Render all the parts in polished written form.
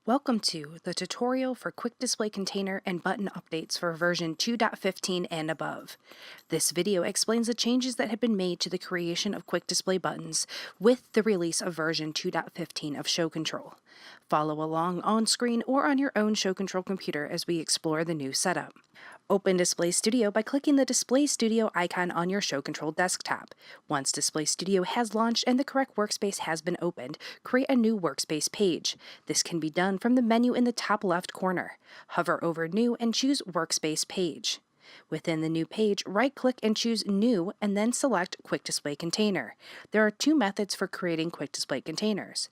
Welcome to the tutorial for Quick Display Container and button updates for version 2.15 and above. This video explains the changes that have been made to the creation of Quick Display buttons with the release of version 2.15 of Show Control. Follow along on screen or on your own Show Control computer as we explore the new setup. Open Display Studio by clicking the Display Studio icon on your Show Control desktop. Once Display Studio has launched and the correct workspace has been opened, create a new workspace page. This can be done from the menu in the top left corner. Hover over New and choose Workspace Page. Within the new page, right-click and choose New and then select Quick Display Container. There are two methods for creating Quick Display Containers.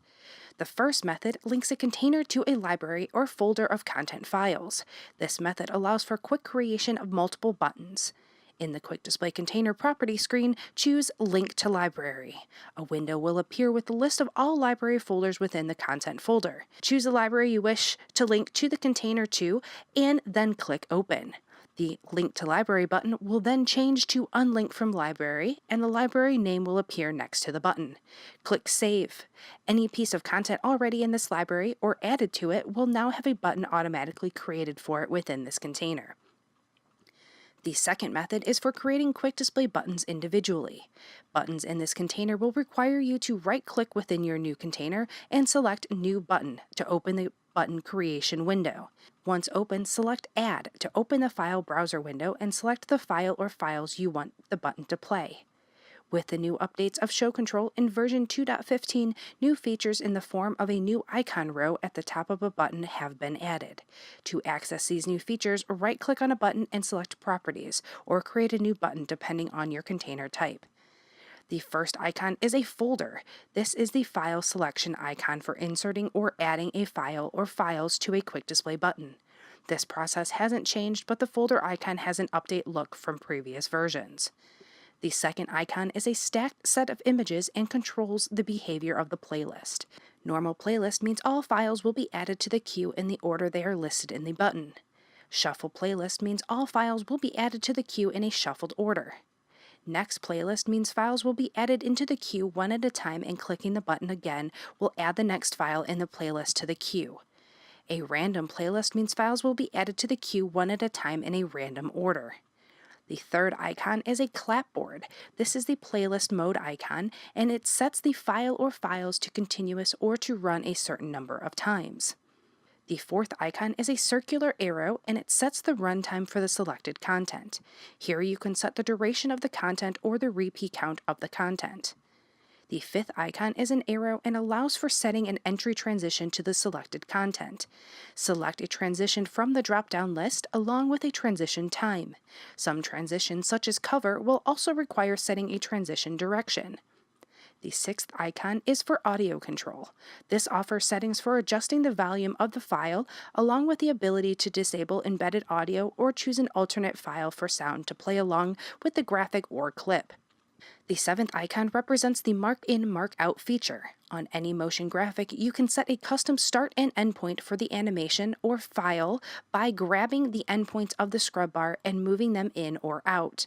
The first method links a container to a library or folder of content files. This method allows for quick creation of multiple buttons. In the Quick Display Container property screen, choose Link to Library. A window will appear with the list of all library folders within the content folder. Choose the library you wish to link to the container to, and then click Open. The Link to Library button will then change to Unlink from Library, and the library name will appear next to the button. Click Save. Any piece of content already in this library or added to it will now have a button automatically created for it within this container. The second method is for creating Quick Display buttons individually. Buttons in this container will require you to right-click within your new container and select New Button to open the button creation window. Once open, select Add to open the file browser window and select the file or files you want the button to play. With the new updates of Show Control in version 2.15, new features in the form of a new icon row at the top of a button have been added. To access these new features, right-click on a button and select Properties, or create a new button depending on your container type. The first icon is a folder. This is the file selection icon for inserting or adding a file or files to a Quick Display button. This process hasn't changed, but the folder icon has an update look from previous versions. The second icon is a stacked set of images and controls the behavior of the playlist. Normal playlist means all files will be added to the queue in the order they are listed in the button. Shuffle playlist means all files will be added to the queue in a shuffled order. Next playlist means files will be added into the queue one at a time, and clicking the button again will add the next file in the playlist to the queue. A random playlist means files will be added to the queue one at a time in a random order. The third icon is a clapboard. This is the playlist mode icon, and it sets the file or files to continuous or to run a certain number of times. The fourth icon is a circular arrow, and it sets the runtime for the selected content. Here you can set the duration of the content or the repeat count of the content. The fifth icon is an arrow and allows for setting an entry transition to the selected content. Select a transition from the drop-down list along with a transition time. Some transitions, such as cover, will also require setting a transition direction. The sixth icon is for audio control. This offers settings for adjusting the volume of the file, along with the ability to disable embedded audio or choose an alternate file for sound to play along with the graphic or clip. The seventh icon represents the Mark In, Mark Out feature. On any motion graphic, you can set a custom start and end point for the animation or file by grabbing the endpoints of the scrub bar and moving them in or out.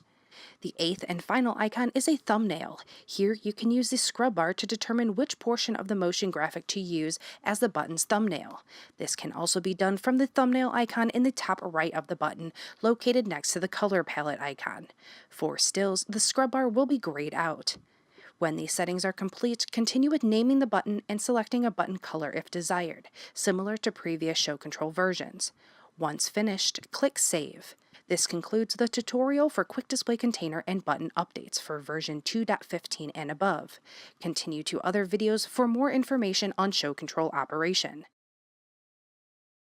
The eighth and final icon is a thumbnail. Here you can use the scrub bar to determine which portion of the motion graphic to use as the button's thumbnail. This can also be done from the thumbnail icon in the top right of the button, located next to the color palette icon. For stills, the scrub bar will be grayed out. When these settings are complete, continue with naming the button and selecting a button color if desired, similar to previous Show Control versions. Once finished, click Save. This concludes the tutorial for Quick Display Container and button updates for version 2.15 and above. Continue to other videos for more information on Show Control operation.